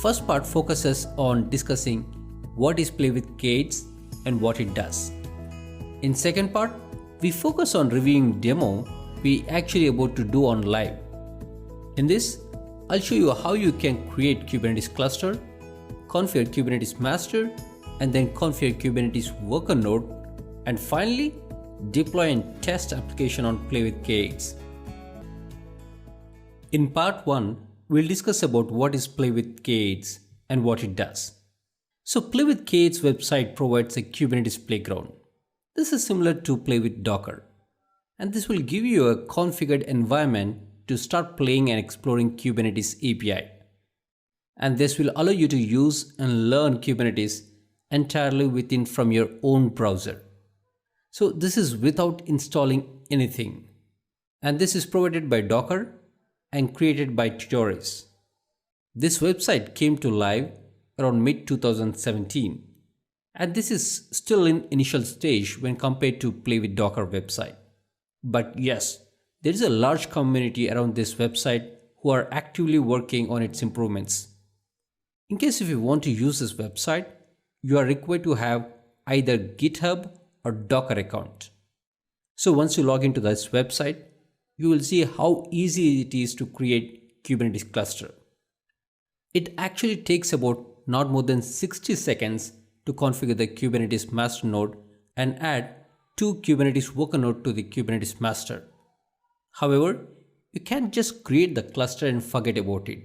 first part focuses on discussing what is Play with K8s and what it does. In second part, we focus on reviewing demo we actually about to do on live. In this, I'll show you how you can create Kubernetes cluster, configure Kubernetes master, and then configure Kubernetes worker node, and finally deploy and test application on Play with K8s. In part 1, we'll discuss about what is Play with K8s and what it does. So Play with K8s website provides a Kubernetes playground. This is similar to Play with Docker, and this will give you a configured environment to start playing and exploring Kubernetes API. And this will allow you to use and learn Kubernetes entirely within from your own browser. So this is without installing anything. And this is provided by Docker and created by Tutoris. This website came to live around mid-2017. And this is still in initial stage when compared to Play with Docker website. But yes, there is a large community around this website who are actively working on its improvements. In case if you want to use this website, you are required to have either GitHub or Docker account. So once you log into this website, you will see how easy it is to create Kubernetes cluster. It actually takes about not more than 60 seconds to configure the Kubernetes master node and add 2 Kubernetes worker node to the Kubernetes master. However, you can't just create the cluster and forget about it.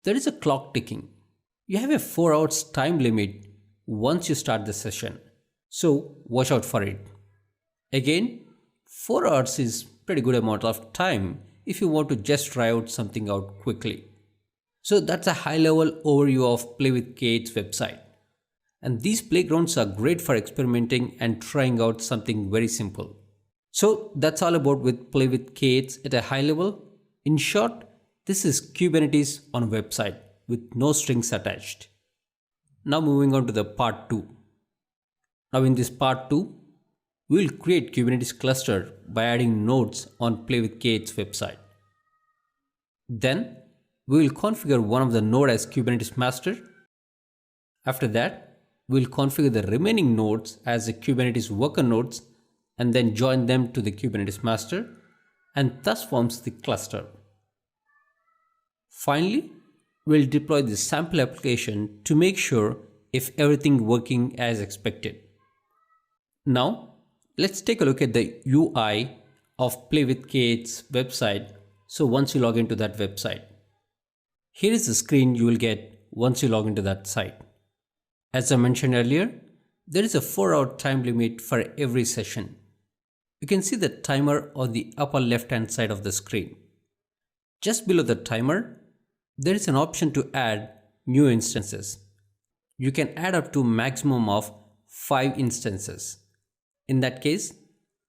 There is a clock ticking. You have a 4 hours time limit once you start the session. So watch out for it. Again, 4 hours is pretty good amount of time if you want to just try out something out quickly. So that's a high level overview of Play with K8s website. And these playgrounds are great for experimenting and trying out something very simple. So that's all about with Play with K8s at a high level. In short, this is Kubernetes on a website with no strings attached. Now moving on to the part 2. Now in this part 2, we will create Kubernetes cluster by adding nodes on Play with K8s website. Then we will configure one of the node as Kubernetes master. After that, we will configure the remaining nodes as the Kubernetes worker nodes and then join them to the Kubernetes master, and thus forms the cluster. Finally, we'll deploy the sample application to make sure if everything working as expected. Now, let's take a look at the UI of Play with K8s website. So once you log into that website, here is the screen you will get once you log into that site. As I mentioned earlier, there is a 4-hour time limit for every session. You can see the timer on the upper left hand side of the screen. Just below the timer, there is an option to add new instances. You can add up to maximum of 5 instances. In that case,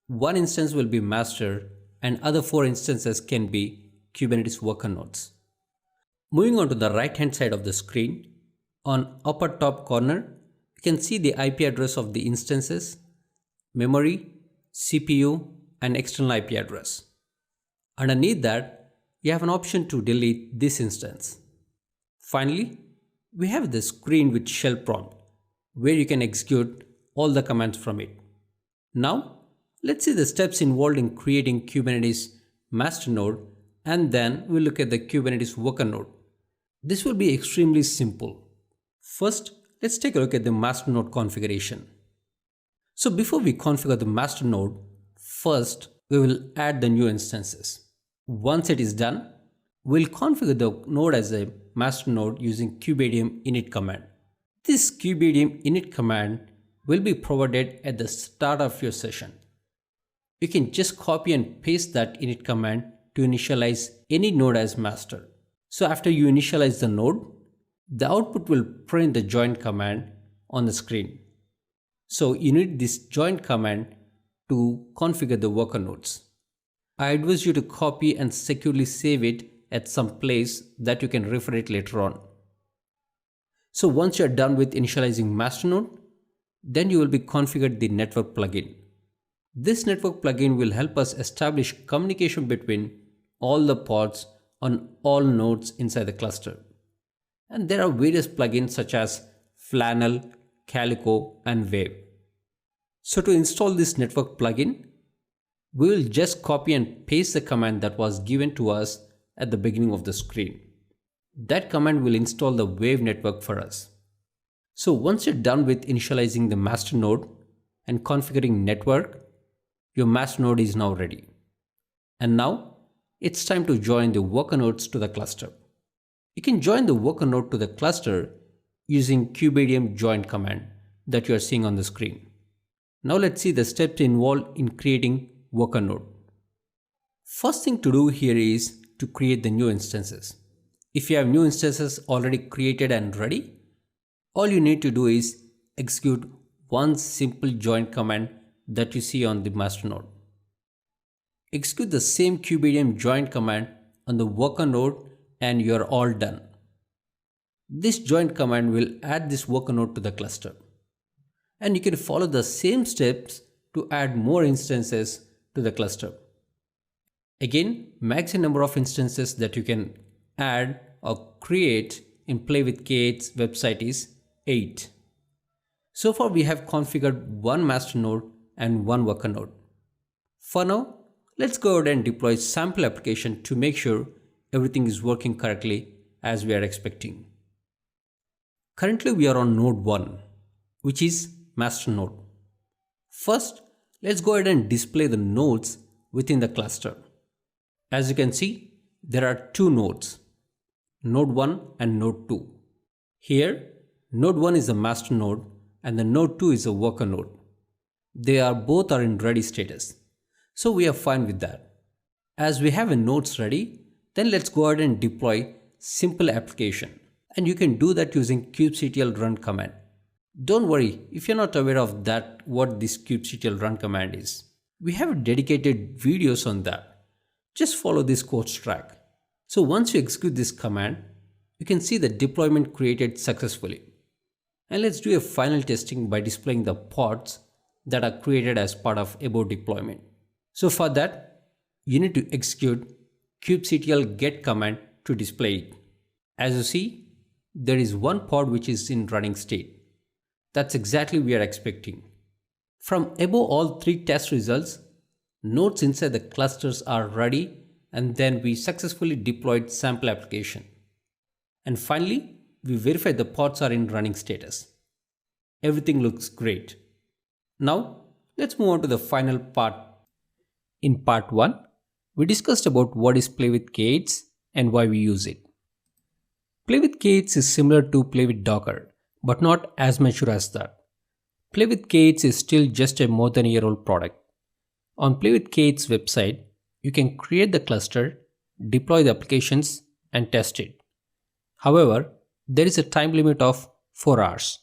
one instance will be master and other 4 instances can be Kubernetes worker nodes. Moving on to the right hand side of the screen, on upper top corner, you can see the IP address of the instances, memory, CPU, and external IP address. Underneath that, you have an option to delete this instance. Finally, we have the screen with shell prompt, where you can execute all the commands from it. Now, let's see the steps involved in creating Kubernetes master node, and then we'll look at the Kubernetes worker node. This will be extremely simple. First, let's take a look at the master node configuration. So before we configure the master node, first we will add the new instances. Once it is done, we'll configure the node as a master node using kubadm init command. This kubadm init command will be provided at the start of your session. You can just copy and paste that init command to initialize any node as master. So after you initialize the node, the output will print the join command on the screen. So you need this join command to configure the worker nodes. I advise you to copy and securely save it at some place that you can refer it later on. So once you are done with initializing master node, then you will be configured the network plugin. This network plugin will help us establish communication between all the pods on all nodes inside the cluster. And there are various plugins such as Flannel, Calico, and Wave. So to install this network plugin, we will just copy and paste the command that was given to us at the beginning of the screen. That command will install the Wave network for us. So once you're done with initializing the master node and configuring network, your master node is now ready. And now it's time to join the worker nodes to the cluster. You can join the worker node to the cluster using kubeadm join command that you are seeing on the screen. Now let's see the steps involved in creating worker node. First thing to do here is to create the new instances. If you have new instances already created and ready, all you need to do is execute one simple join command that you see on the master node. Execute the same kubeadm join command on the worker node and you are all done. This join command will add this worker node to the cluster. And you can follow the same steps to add more instances to the cluster. Again, maximum number of instances that you can add or create in Play with K8's website is 8. So far we have configured one master node and one worker node. For now, let's go ahead and deploy sample application to make sure everything is working correctly as we are expecting. Currently we are on node 1, which is master node. First, let's go ahead and display the nodes within the cluster. As you can see, there are two nodes, node 1 and node 2. Here, node 1 is the master node and the node 2 is a worker node. Both are in ready status. So we are fine with that. As we have a nodes ready, then let's go ahead and deploy simple application. And you can do that using kubectl run command. Don't worry if you're not aware of that, what this kubectl run command is. We have dedicated videos on that. Just follow this course track. So once you execute this command, you can see the deployment created successfully. And let's do a final testing by displaying the pods that are created as part of above deployment. So for that, you need to execute kubectl get command to display it. As you see, there is one pod which is in running state. That's exactly we are expecting. From above all three test results, nodes inside the clusters are ready and then we successfully deployed sample application. And finally, we verified the pods are in running status. Everything looks great. Now, let's move on to the final part. In part 1, we discussed about what is Play with K8s and why we use it. Play with K8s is similar to Play with Docker, but not as mature as that. Play with K8s is still just a more than a year old product. On Play with K8's website, you can create the cluster, deploy the applications, and test it. However, there is a time limit of 4 hours.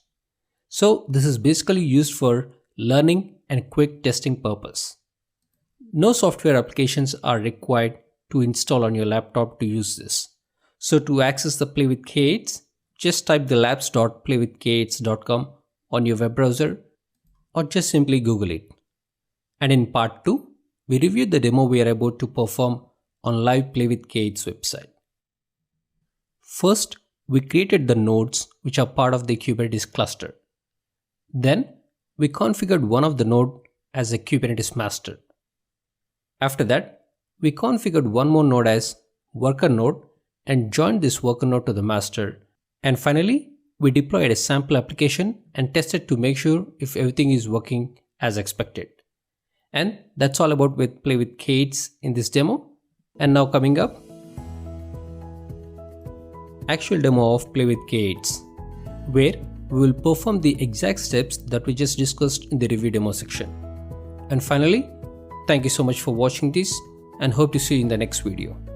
So this is basically used for learning and quick testing purpose. No software applications are required to install on your laptop to use this. So to access the Play with K8s, just type the labs.playwithk8s.com on your web browser or just simply Google it. And in part 2, we reviewed the demo we are about to perform on live Play with K8's website. First, we created the nodes which are part of the Kubernetes cluster. Then, we configured one of the node as a Kubernetes master. After that, we configured one more node as worker node and joined this worker node to the master. And finally, we deployed a sample application and tested to make sure if everything is working as expected. And that's all about with Play with K8s in this demo. And now coming up, actual demo of Play with K8s, where we will perform the exact steps that we just discussed in the review demo section. And finally, thank you so much for watching this and hope to see you in the next video.